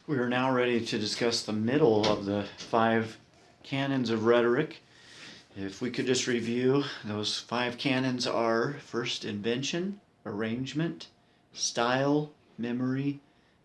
We are now ready to discuss the middle of the 5 canons of rhetoric. If we could just review, those 5 canons are: first, invention, arrangement, style, memory,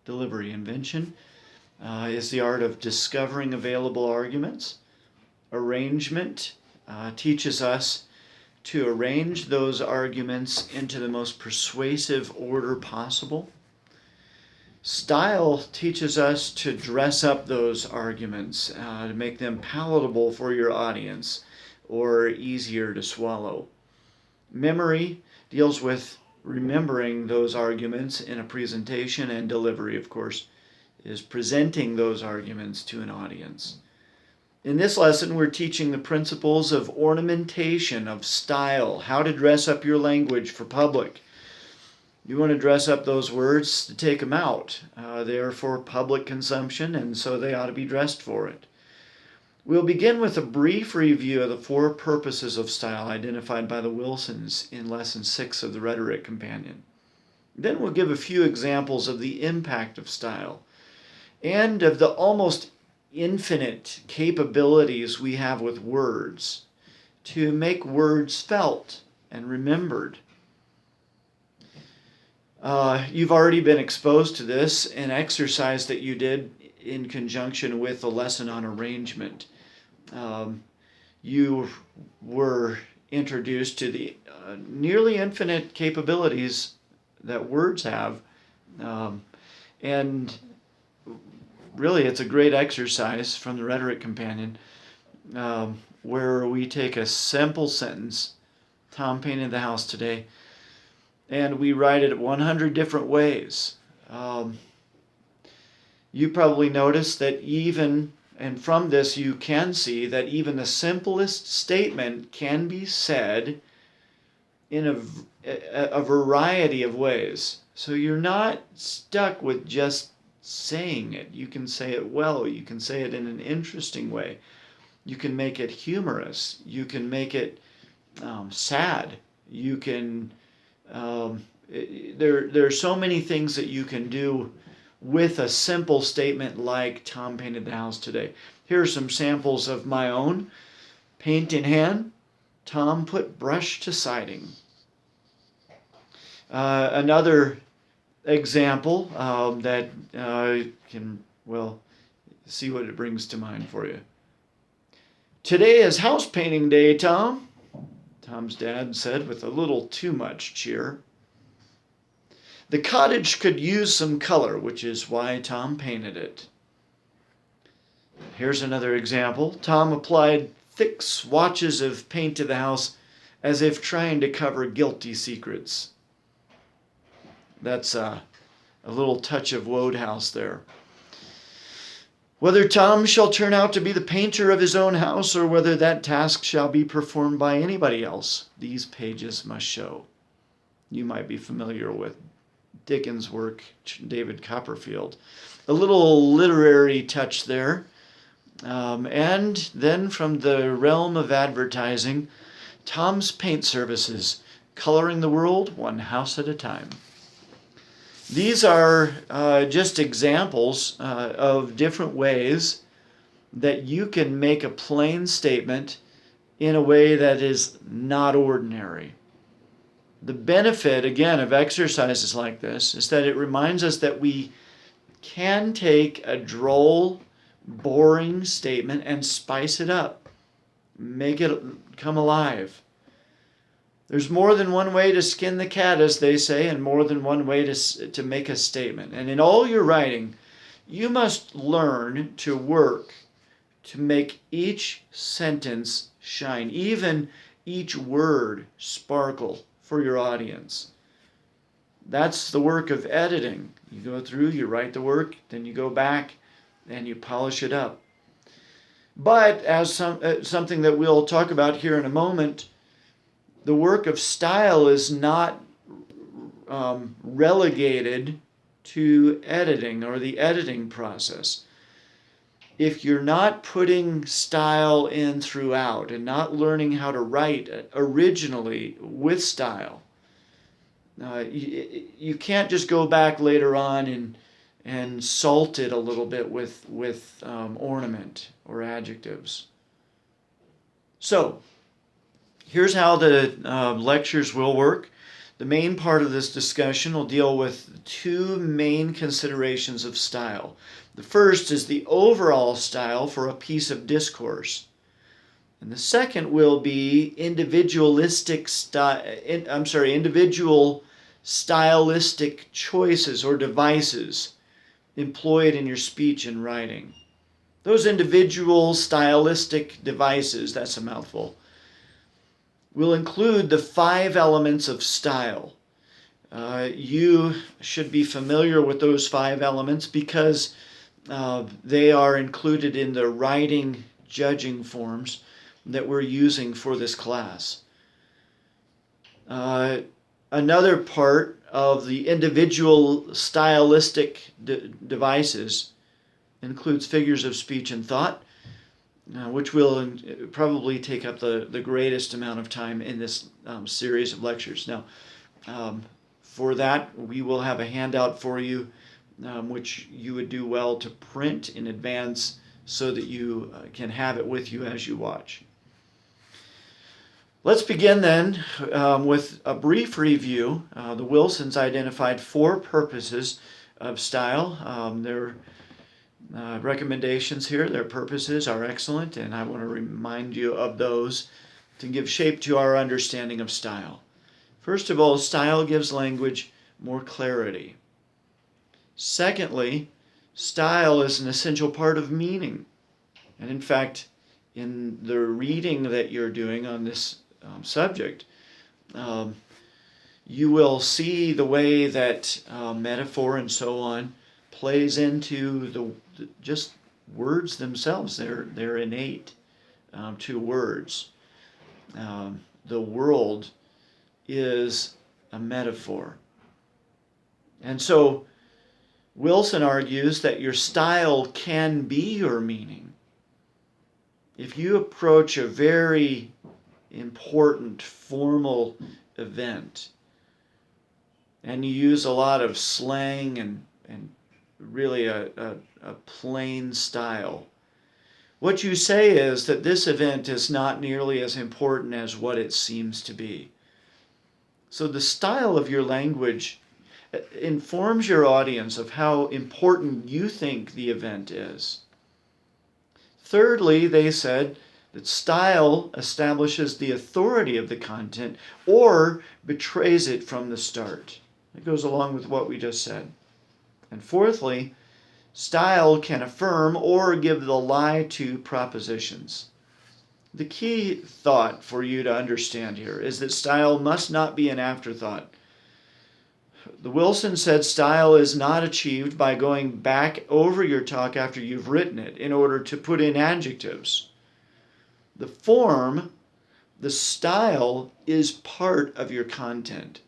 delivery. Invention is the art of discovering available arguments. Arrangement teaches us to arrange those arguments into the most persuasive order possible. Style teaches us to dress up those arguments, to make them palatable for your audience or easier to swallow. Memory deals with remembering those arguments in a presentation, and delivery, of course, is presenting those arguments to an audience. In this lesson, we're teaching the principles of ornamentation, of style, how to dress up your language for public. You want to dress up those words to take them out. They are for public consumption, and so they ought to be dressed for it. We'll begin with a brief review of the 4 purposes of style identified by the Wilsons in Lesson 6 of the Rhetoric Companion. Then we'll give a few examples of the impact of style and of the almost infinite capabilities we have with words to make words felt and remembered. You've already been exposed to this, an exercise that you did in conjunction with the lesson on arrangement. You were introduced to the nearly infinite capabilities that words have. And really, it's a great exercise from the Rhetoric Companion where we take a simple sentence, "Tom painted the house today," and we write it 100 different ways. You probably noticed that and from this you can see that even the simplest statement can be said in a variety of ways. So you're not stuck with just saying it. You can say it well. You can say it in an interesting way. You can make it humorous. You can make it sad. You can... There are so many things that you can do with a simple statement like "Tom painted the house today." Here are some samples of my own. Paint in hand, Tom put brush to siding. Another example that can, see what it brings to mind for you. "Today is house painting day, Tom," Tom's dad said with a little too much cheer. "The cottage could use some color, which is why Tom painted it." Here's another example. "Tom applied thick swatches of paint to the house as if trying to cover guilty secrets." That's a little touch of Wodehouse there. "Whether Tom shall turn out to be the painter of his own house or whether that task shall be performed by anybody else, these pages must show." You might be familiar with Dickens' work, David Copperfield. A little literary touch there. And then from the realm of advertising, "Tom's Paint Services, coloring the world one house at a time." These are just examples of different ways that you can make a plain statement in a way that is not ordinary. The benefit, again, of exercises like this is that it reminds us that we can take a droll, boring statement and spice it up, make it come alive. There's more than one way to skin the cat, as they say, and more than one way to make a statement. And in all your writing, you must learn to work to make each sentence shine, even each word sparkle for your audience. That's the work of editing. You go through, you write the work, then you go back and you polish it up. But as something that we'll talk about here in a moment, the work of style is not relegated to editing or the editing process. If you're not putting style in throughout and not learning how to write originally with style, you can't just go back later on and salted a little bit with ornament or adjectives. So, here's how the lectures will work. The main part of this discussion will deal with two main considerations of style. The first is the overall style for a piece of discourse. And the second will be individual stylistic choices or devices employed in your speech and writing. Those individual stylistic devices, that's a mouthful, will include the 5 elements of style. You should be familiar with those 5 elements because they are included in the writing judging forms that we're using for this class. Another part of the individual stylistic devices includes figures of speech and thought, which will probably take up the greatest amount of time in this series of lectures. Now, for that, we will have a handout for you, which you would do well to print in advance so that you can have it with you as you watch. Let's begin then with a brief review. The Wilsons identified 4 purposes of style. Their recommendations here, their purposes are excellent, and I want to remind you of those to give shape to our understanding of style. First of all, style gives language more clarity. Secondly, style is an essential part of meaning. And in fact, in the reading that you're doing on this subject, you will see the way that metaphor and so on plays into the just words themselves. They're innate to words. The world is a metaphor. And so Wilson argues that your style can be your meaning. If you approach a very important formal event and you use a lot of slang and really a plain style, what you say is that this event is not nearly as important as what it seems to be. So the style of your language informs your audience of how important you think the event is. Thirdly, they said that style establishes the authority of the content or betrays it from the start. It goes along with what we just said. And fourthly, style can affirm or give the lie to propositions. The key thought for you to understand here is that style must not be an afterthought. The Wilson said style is not achieved by going back over your talk after you've written it in order to put in adjectives. The form, the style, is part of your content.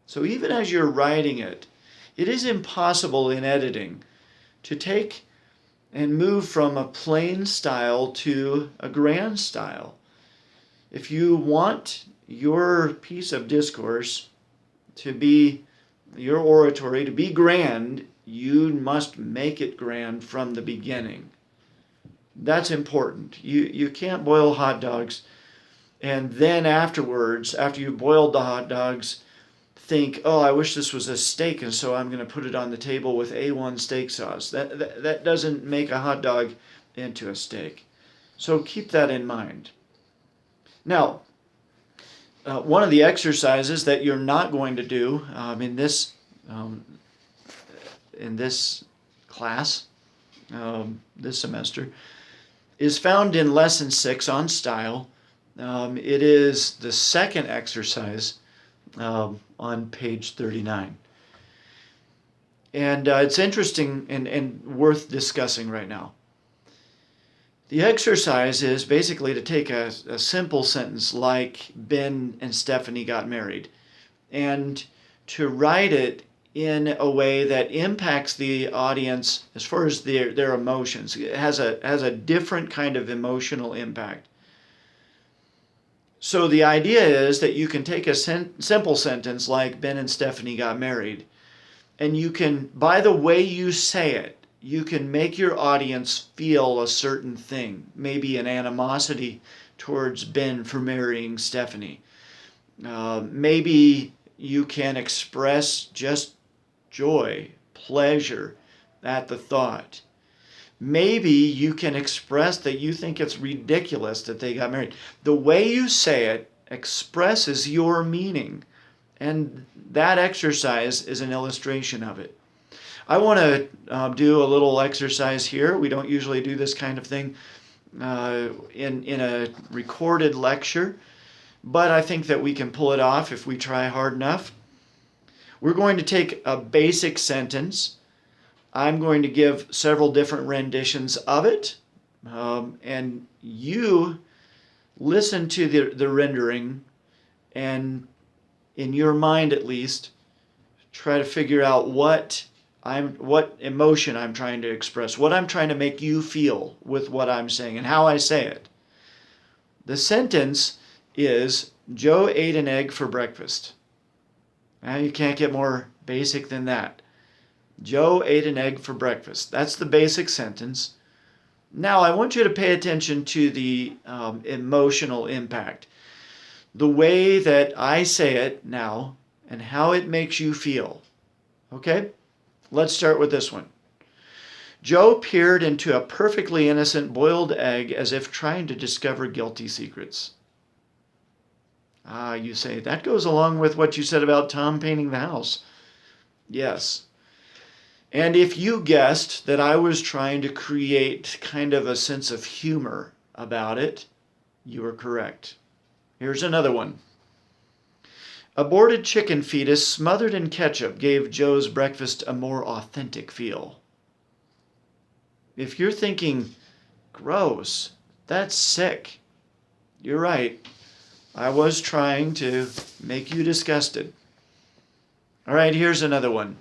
So even as you're writing it, it is impossible in editing to take and move from a plain style to a grand style. If you want your piece of discourse to be, your oratory to be grand, you must make it grand from the beginning. That's important. You can't boil hot dogs and then afterwards, after you've boiled the hot dogs, think, oh, I wish this was a steak, and so I'm going to put it on the table with A1 steak sauce. That doesn't make a hot dog into a steak. So keep that in mind. Now, one of the exercises that you're not going to do in this class this semester is found in Lesson 6 on style. It is the second exercise on page 39. And it's interesting and worth discussing right now. The exercise is basically to take a simple sentence like Ben and Stephanie got married and to write it in a way that impacts the audience as far as their emotions. It has a different kind of emotional impact. So the idea is that you can take a simple sentence like Ben and Stephanie got married And you can, by the way you say it, you can make your audience feel a certain thing. Maybe an animosity towards Ben for marrying Stephanie. Maybe you can express just joy, pleasure at the thought. Maybe you can express that you think it's ridiculous that they got married. The way you say it expresses your meaning, and that exercise is an illustration of it. I want to do a little exercise here. We don't usually do this kind of thing in a recorded lecture, but I think that we can pull it off if we try hard enough. We're going to take a basic sentence. I'm going to give several different renditions of it, and you listen to the rendering, and in your mind at least, try to figure out what emotion I'm trying to express, what I'm trying to make you feel with what I'm saying and how I say it. The sentence is, Joe ate an egg for breakfast. Now you can't get more basic than that. Joe ate an egg for breakfast. That's the basic sentence. Now I want you to pay attention to the emotional impact. The way that I say it now and how it makes you feel. Okay? Let's start with this one. Joe peered into a perfectly innocent boiled egg as if trying to discover guilty secrets. You say, that goes along with what you said about Tom painting the house. Yes. And if you guessed that I was trying to create kind of a sense of humor about it, you were correct. Here's another one. Aborted chicken fetus smothered in ketchup gave Joe's breakfast a more authentic feel. If you're thinking, gross, that's sick, you're right. I was trying to make you disgusted. All right, here's another one.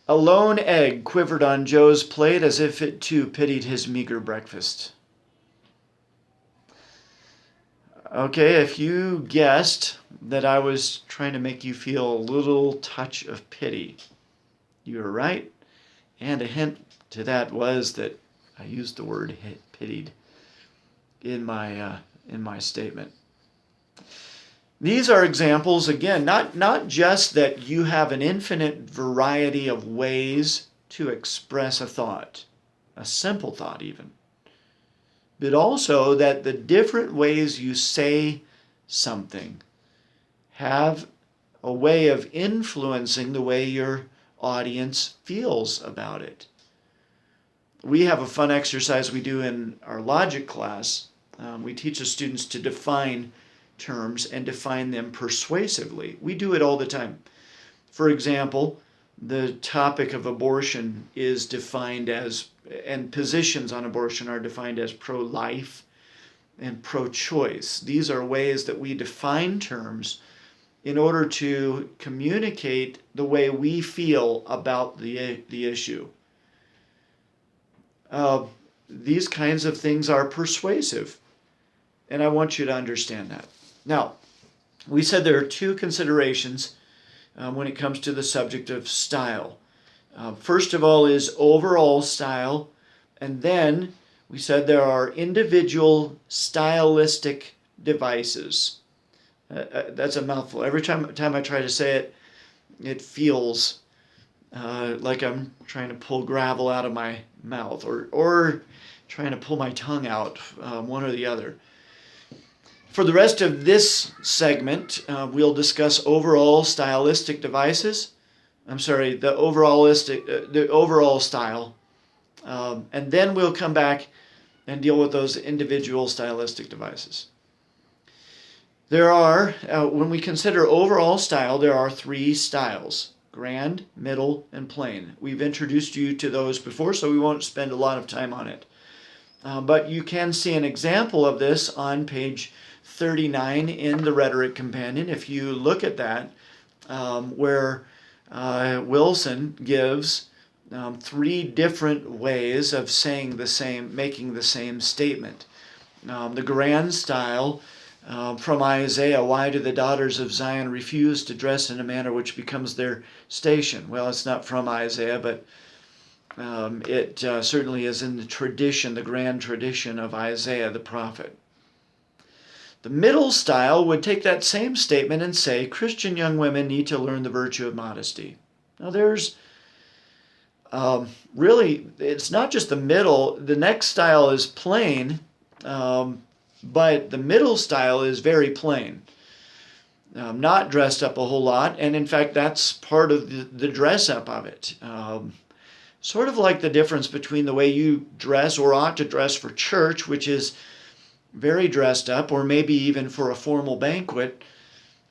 A lone egg quivered on Joe's plate as if it too pitied his meager breakfast. Okay, if you guessed that I was trying to make you feel a little touch of pity, you were right. And a hint to that was that I used the word pitied in my statement. These are examples, again, not just that you have an infinite variety of ways to express a thought, a simple thought even, but also that the different ways you say something have a way of influencing the way your audience feels about it. We have a fun exercise we do in our logic class. We teach the students to define terms and define them persuasively. We do it all the time. For example, the topic of abortion is defined as, and positions on abortion are defined as pro-life and pro-choice. These are ways that we define terms in order to communicate the way we feel about the issue. These kinds of things are persuasive, and I want you to understand that. Now, we said there are two considerations when it comes to the subject of style. First of all is overall style, and then we said there are individual stylistic devices. That's a mouthful. Every time I try to say it, it feels like I'm trying to pull gravel out of my mouth or trying to pull my tongue out, one or the other. For the rest of this segment, we'll discuss overall stylistic devices. The overall style. And then we'll come back and deal with those individual stylistic devices. There are, when we consider overall style, there are three styles: grand, middle, and plain. We've introduced you to those before, so we won't spend a lot of time on it. But you can see an example of this on page 39 in the Rhetoric Companion. If you look at that, where Wilson gives three different ways of saying the same, making the same statement. The grand style From Isaiah, why do the daughters of Zion refuse to dress in a manner which becomes their station? Well, it's not from Isaiah, but it certainly is in the tradition, the grand tradition of Isaiah the prophet. The middle style would take that same statement and say Christian young women need to learn the virtue of modesty. Now there's really, it's not just the middle. The next style is plain, but the middle style is very plain. Not dressed up a whole lot, and in fact that's part of the dress up of it. Sort of like the difference between the way you dress or ought to dress for church, which is very dressed up, or maybe even for a formal banquet,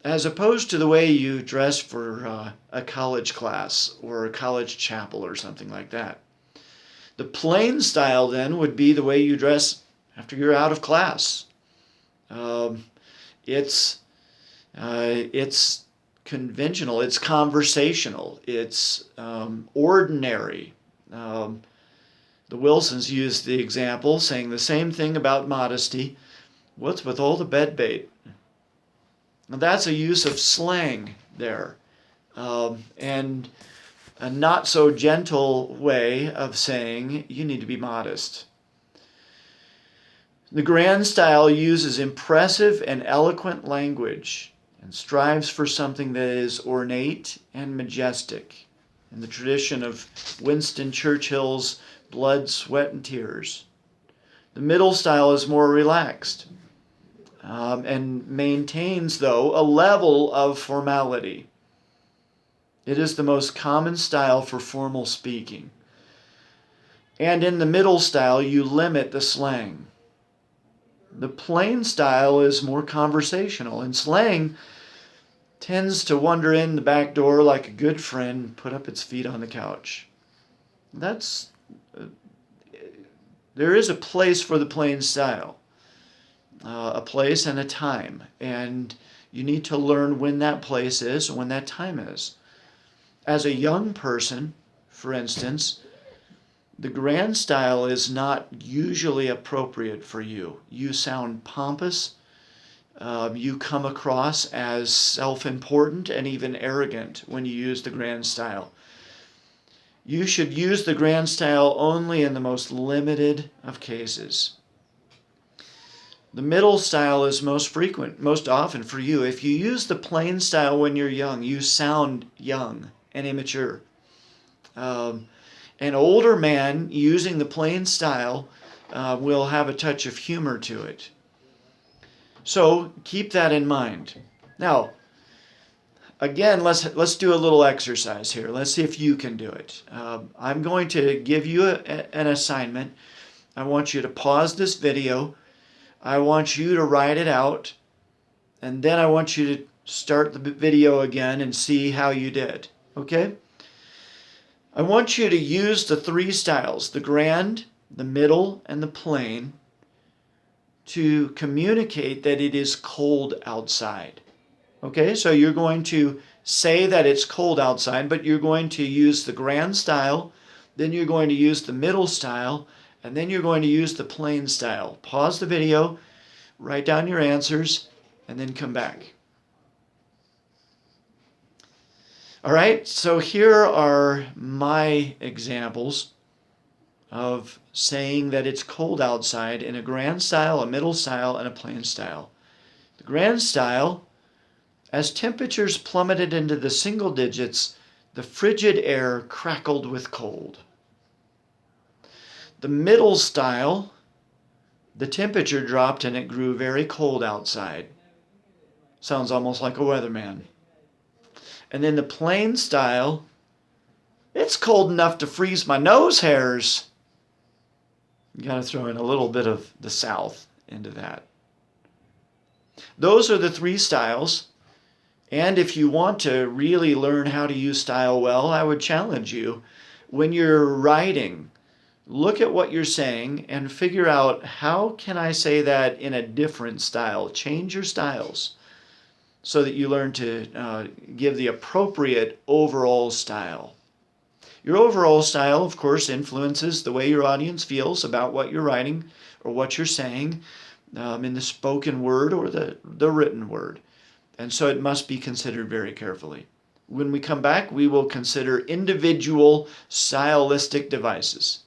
as opposed to the way you dress for a college class or a college chapel or something like that. The plain style then would be the way you dress after you're out of class. It's conventional, it's conversational, it's ordinary. The Wilsons used the example, saying the same thing about modesty. What's with all the bed bait? Now that's a use of slang there, and a not so gentle way of saying you need to be modest. The grand style uses impressive and eloquent language and strives for something that is ornate and majestic, in the tradition of Winston Churchill's Blood, Sweat, and Tears. The middle style is more relaxed and maintains, though, a level of formality. It is the most common style for formal speaking. And in the middle style, you limit the slang. The plain style is more conversational, and slang tends to wander in the back door like a good friend, put up its feet on the couch. There is a place for the plain style, a place and a time, and you need to learn when that place is and when that time is. As a young person, for instance, the grand style is not usually appropriate for you. You sound pompous. You come across as self-important and even arrogant when you use the grand style. You should use the grand style only in the most limited of cases. The middle style is most frequent, most often for you. If you use the plain style when you're young, you sound young and immature. An older man using the plain style will have a touch of humor to it. So keep that in mind. Now, again, let's do a little exercise here. Let's see if you can do it. I'm going to give you an assignment. I want you to pause this video. I want you to write it out. And then I want you to start the video again and see how you did. Okay? I want you to use the three styles, the grand, the middle, and the plain, to communicate that it is cold outside. Okay, so you're going to say that it's cold outside, but you're going to use the grand style, then you're going to use the middle style, and then you're going to use the plain style. Pause the video, write down your answers, and then come back. All right, so here are my examples of saying that it's cold outside in a grand style, a middle style, and a plain style. The grand style: as temperatures plummeted into the single digits, the frigid air crackled with cold. The middle style: the temperature dropped and it grew very cold outside. Sounds almost like a weatherman. And then the plain style: it's cold enough to freeze my nose hairs. You got to throw in a little bit of the South into that. Those are the three styles. And if you want to really learn how to use style well, I would challenge you, when you're writing, look at what you're saying and figure out, how can I say that in a different style? Change your styles so that you learn to give the appropriate overall style. Your overall style, of course, influences the way your audience feels about what you're writing or what you're saying, in the spoken word or the written word. And so it must be considered very carefully. When we come back, we will consider individual stylistic devices.